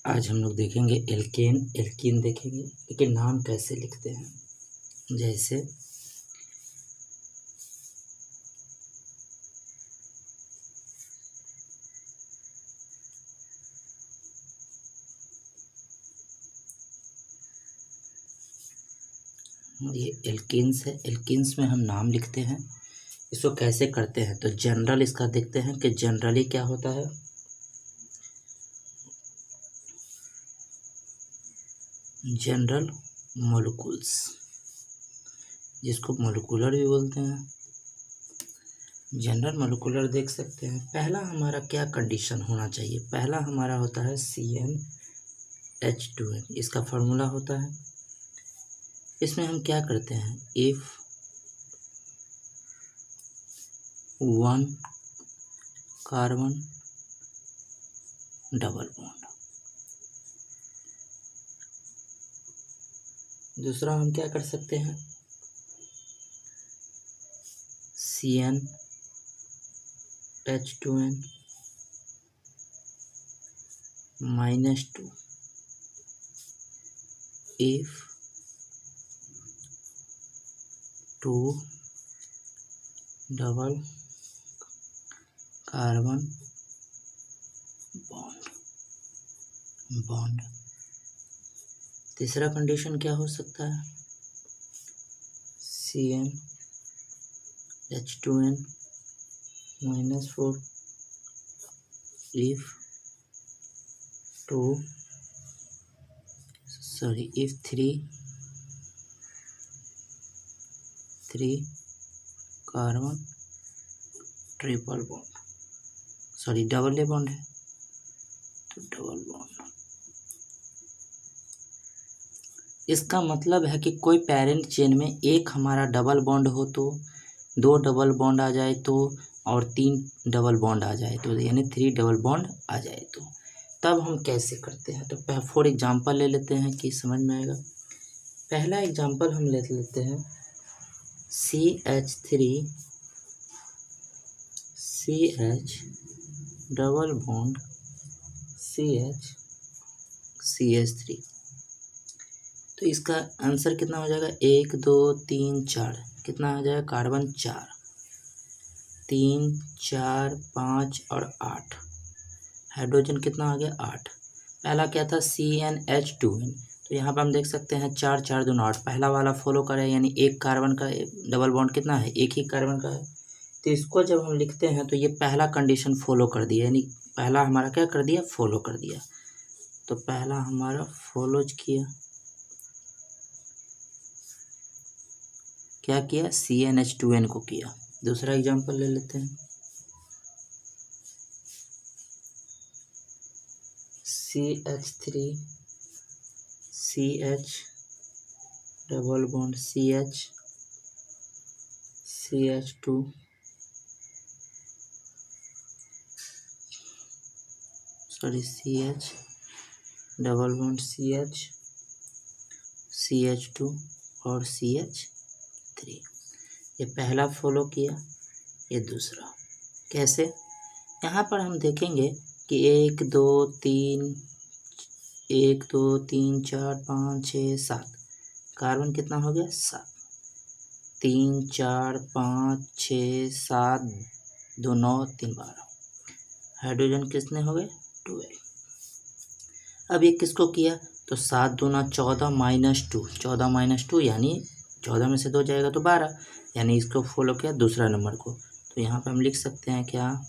आज हम लोग देखेंगे एल्केन एल्कीन देखेंगे, लेकिन नाम कैसे लिखते हैं। जैसे ये एल्कीन्स है, एल्कीन्स में हम नाम लिखते हैं। इसको कैसे करते हैं तो जनरल इसका देखते हैं कि जनरली क्या होता है। जनरल मोलिक्यूल्स, जिसको मोलिकुलर भी बोलते हैं। जनरल मोलिकुलर देख सकते हैं। पहला हमारा क्या कंडीशन होना चाहिए, पहला हमारा होता है CnH2n, इसका फार्मूला होता है। इसमें हम क्या करते हैं, इफ 1 कार्बन डबल बॉन्ड। दूसरा हम क्या कर सकते हैं, CnH2n -2 if 2 double carbon bond. तीसरा कंडीशन क्या हो सकता है, CnH2n -4 if 3 carbon triple bond, double a bond है तो डबल बॉन्ड। इसका मतलब है कि कोई पेरेंट चेन में एक हमारा डबल बॉन्ड हो तो 2 डबल बॉन्ड आ जाए तो, और 3 डबल बॉन्ड आ जाए तो, यानी 3 डबल बॉन्ड आ जाए तो तब हम कैसे करते हैं। तो फॉर एग्जांपल ले लेते हैं कि समझ में आएगा। पहला एग्जांपल हम ले लेते हैं CH डबल बॉन्ड CH3। तो इसका आंसर कितना हो जाएगा, 1 2 3 4, कितना आ जाएगा, कार्बन 4, 3 4 5 और 8, हाइड्रोजन कितना आ गया, 8। पहला क्या था, CnH2n, तो यहाँ पर हम देख सकते हैं 4 4 2 8, पहला वाला फॉलो करे, यानी एक कार्बन का डबल बॉन्ड कितना है, एक ही कार्बन का है। तो इसको जब हम लिखते हैं तो ये पहला कंडीशन फॉलो कर दिया, यानी पहला हमारा क्या कर दिया, फॉलो कर दिया। तो पहला हमारा फॉलो किया, क्या किया, CnH2n को किया। दूसरा एग्जांपल ले लेते हैं, CH3 CH double bond CH2 CH double bond CH2 और CH3। ये पहला फॉलो किया, ये दूसरा। कैसे, यहाँ पर हम देखेंगे कि 1 2 3 4 5 6 7, कार्बन कितना हो गया, 7, 3 4 5 6 7 2 9 3 12, हाइड्रोजन कितने हो गए, 12। अब ये किसको किया, तो 7 2 14 -2, 14 -2 यानी 14 में से 2 जाएगा तो 12, यानी इसको फॉलो किया दूसरा नंबर को। तो यहाँ पे हम लिख सकते हैं क्या,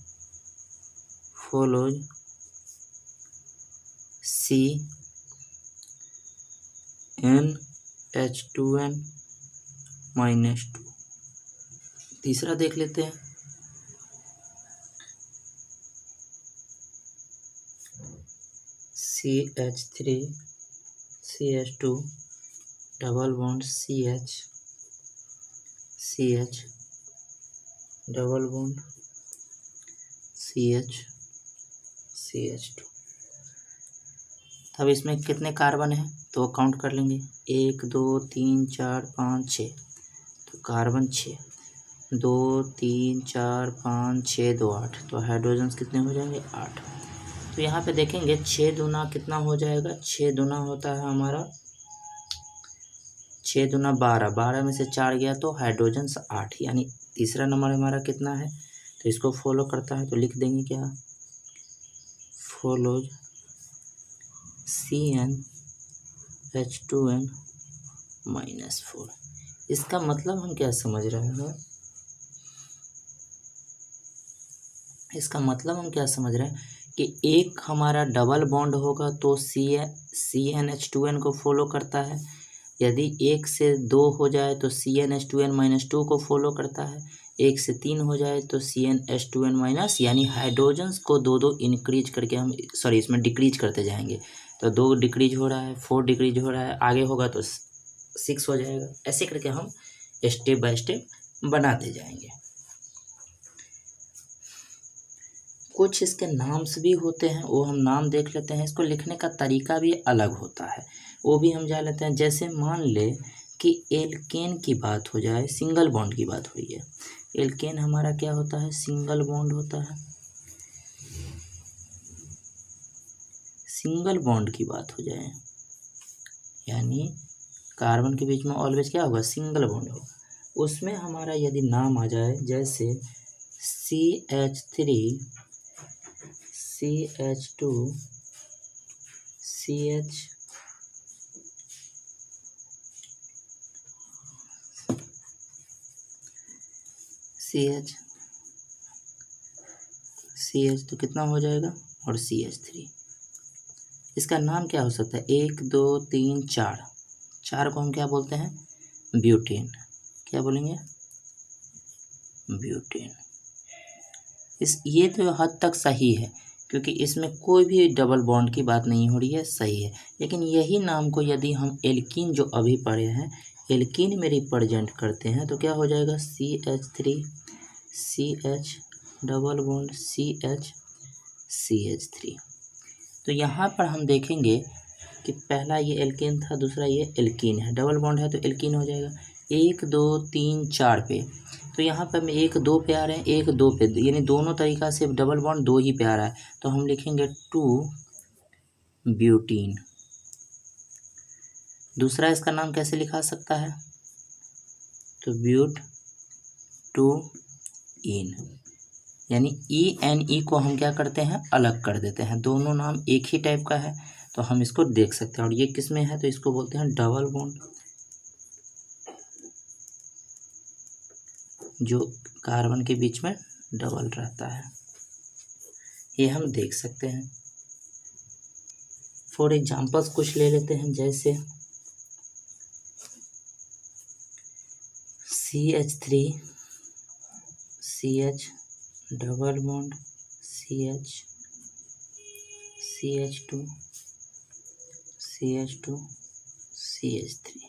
फॉलो CnH2n -2। तीसरा देख लेते हैं, CH3 CH2 double bond CH double bond CH2। तब इसमें कितने कार्बन है तो काउंट कर लेंगे, 1 2 3 4 5 6, तो कार्बन 6, 2 3 4 5 6 2 8, तो हाइड्रोजन कितने हो जाएंगे, 8। तो यहाँ पे देखेंगे 6 दूना कितना हो जाएगा, 6 दूना होता है हमारा 6 दूना 12, 12 में से 4 गया तो हाइड्रोजन्स 8, यानी तीसरा नंबर हमारा कितना है, तो इसको फॉलो करता है। तो लिख देंगे क्या, फॉलोज CnH2n -4। इसका मतलब हम क्या समझ रहे हैं, इसका मतलब हम क्या समझ रहे हैं कि एक हमारा डबल बॉन्ड होगा तो CnH2n को फॉलो करता है, यदि 1 से 2 हो जाए तो CnH2n -2 को फॉलो करता है, 1 से 3 हो जाए तो CnH2n माइनस, यानी हाइड्रोजन्स को 2 इंक्रीज करके हम इसमें डिक्रीज करते जाएंगे। तो 2 डिक्रीज हो रहा है, 4 डिक्रीज हो रहा है, आगे होगा तो 6 हो जाएगा। ऐसे करके हम स्टेप बाय स्टेप बनाते जाएंगे। कुछ इसके नाम्स भी होते हैं, वो हम नाम देख लेते हैं। इसको लिखने का तरीका भी अलग होता है, वो भी हम जान लेते हैं। जैसे मान ले कि एल्केन की बात हो जाए, सिंगल बॉन्ड की बात हुई है। एल्केन हमारा क्या होता है, सिंगल बॉन्ड होता है। सिंगल बॉन्ड की बात हो जाए, यानी कार्बन के बीच में ऑलवेज क्या होगा, सिंगल बॉन्ड होगा। उसमें हमारा यदि नाम आ जाए, जैसे CH3 CH2 CH तो कितना हो जाएगा, और CH3, इसका नाम क्या हो सकता है, 1 2 3 4, 4 को हम क्या बोलते हैं, ब्यूटेन। क्या बोलेंगे, ब्यूटेन। ये तो हद तक सही है, क्योंकि इसमें कोई भी डबल बॉन्ड की बात नहीं हो रही है, सही है। लेकिन यही नाम को यदि हम एल्कीन जो अभी पढ़े हैं, एल्कीन में रिप्रेजेंट करते हैं तो क्या हो जाएगा, CH3 CH double bond CH3। तो यहाँ पर हम देखेंगे कि पहला ये एल्केन था, दूसरा ये एल्कीन है, डबल बॉन्ड है तो एल्कीन हो जाएगा। 1 2 3 4 पे, तो यहाँ पर 1 2 पे आ रहे हैं, 1 2 पे, यानी दोनों तरीका से डबल बॉन्ड 2 ही पे आ रहा है, तो हम लिखेंगे 2 ब्यूटीन। दूसरा इसका नाम कैसे लिखा सकता है, तो ब्यूट 2 इन, यानी ENE को हम क्या करते हैं, अलग कर देते हैं। दोनों नाम एक ही टाइप का है तो हम इसको देख सकते हैं। और ये किस में है, तो इसको बोलते हैं डबल बॉन्ड, जो कार्बन के बीच में डबल रहता है, ये हम देख सकते हैं। फॉर एग्जाम्पल्स कुछ ले लेते हैं, जैसे CH3 CH double bond CH2 CH3,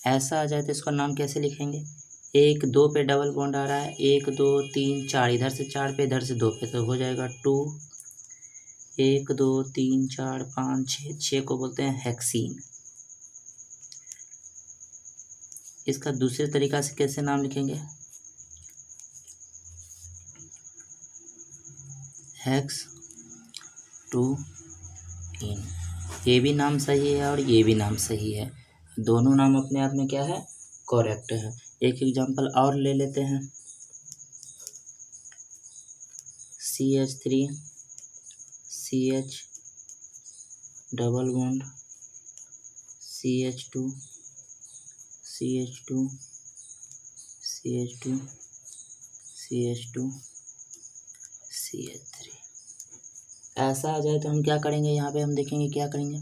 ऐसा आ जाए तो इसका नाम कैसे लिखेंगे, 1 2 पे डबल बॉन्ड आ रहा है, 1 2 3 4, इधर से 4 पे, इधर से 2 पे, तो हो जाएगा 2, 1 2 3 4 5 6, 6 को बोलते हैं हेक्सीन। इसका दूसरे तरीका से कैसे नाम लिखेंगे, हेक्स 2 इन। ये भी नाम सही है और ये भी नाम सही है, दोनों नाम अपने आप में क्या है, करेक्ट है। एक एग्जांपल और ले लेते हैं, CH3 CH double bond CH2 CH3। ऐसा आ जाए तो हम क्या करेंगे, यहाँ पे हम देखेंगे क्या करेंगे,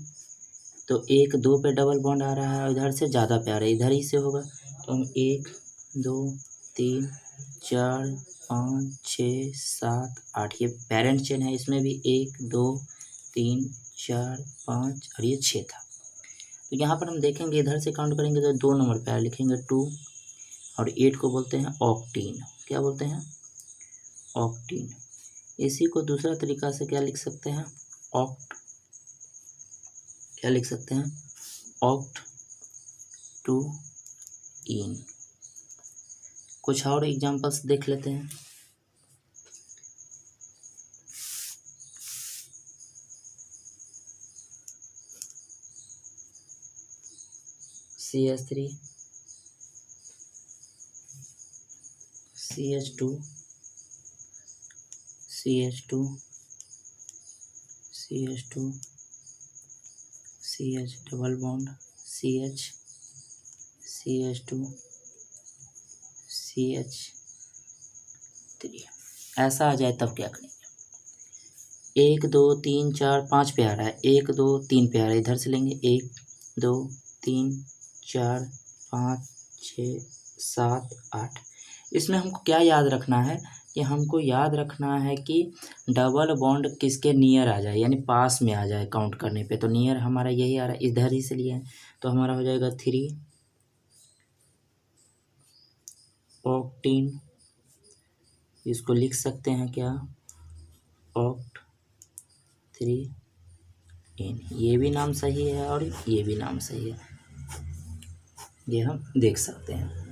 तो 1 2 पे डबल बॉन्ड आ रहा है और इधर से ज़्यादा पे आ रहा है, इधर ही से होगा, तो हम 1 2 3 4 5 6 7 8, ये पेरेंट चेन है, इसमें भी 1 2 3 4 5 और ये 6 था। तो यहाँ पर हम देखेंगे, इधर से काउंट करेंगे तो 2 नंबर पे लिखेंगे 2, और 8 को बोलते हैं ऑक्टीन। क्या बोलते हैं, ऑक्टीन। इसी को दूसरा तरीका से क्या लिख सकते हैं, क्या लिख सकते हैं, ऑक्ट 2 इन। कुछ और एग्जांपल्स देख लेते हैं। CH3 CH2 CH2 CH2 CH double bond CH CH2 CH3 ऐसा आ जाए तब क्या करेंगे? 1 2 3 4 5 पे आ रहा है, 1 2 3 पे आ रहा है, इधर से लेंगे 1 2 3 4 5 6 7 8। इसमें हमको क्या याद रखना है कि हमको याद रखना है कि डबल बॉन्ड किसके नियर आ जाए, यानी पास में आ जाए काउंट करने पे। तो नियर हमारा यही आ रहा है, इधर ही से लिए हैं, तो हमारा हो जाएगा 3 ऑक्टीन। इसको लिख सकते हैं क्या, ऑक्ट 3 इन। ये भी नाम सही है और ये भी नाम सही है, ये हम देख सकते हैं।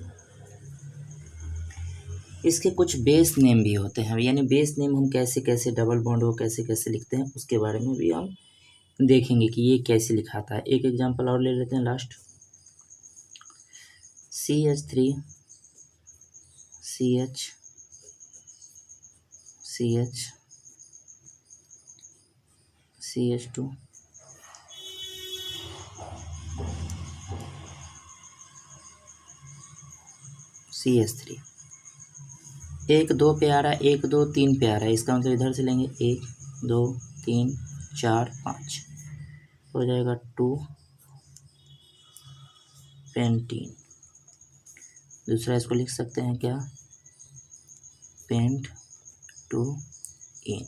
इसके कुछ बेस नेम भी होते हैं, यानी बेस नेम हम कैसे कैसे डबल बॉन्ड को कैसे कैसे लिखते हैं उसके बारे में भी हम देखेंगे कि ये कैसे लिखाता है। एक एग्जांपल और ले लेते हैं last, CH3 CH CH CH2 CH3। 1 2 पे आ रहा है, 1 2 3 पे आ रहा है, इसका मतलब इधर से लेंगे 1 2 3 4 5, हो जाएगा 2 पेंटीन। दूसरा इसको लिख सकते हैं क्या, पेंट 2 इन।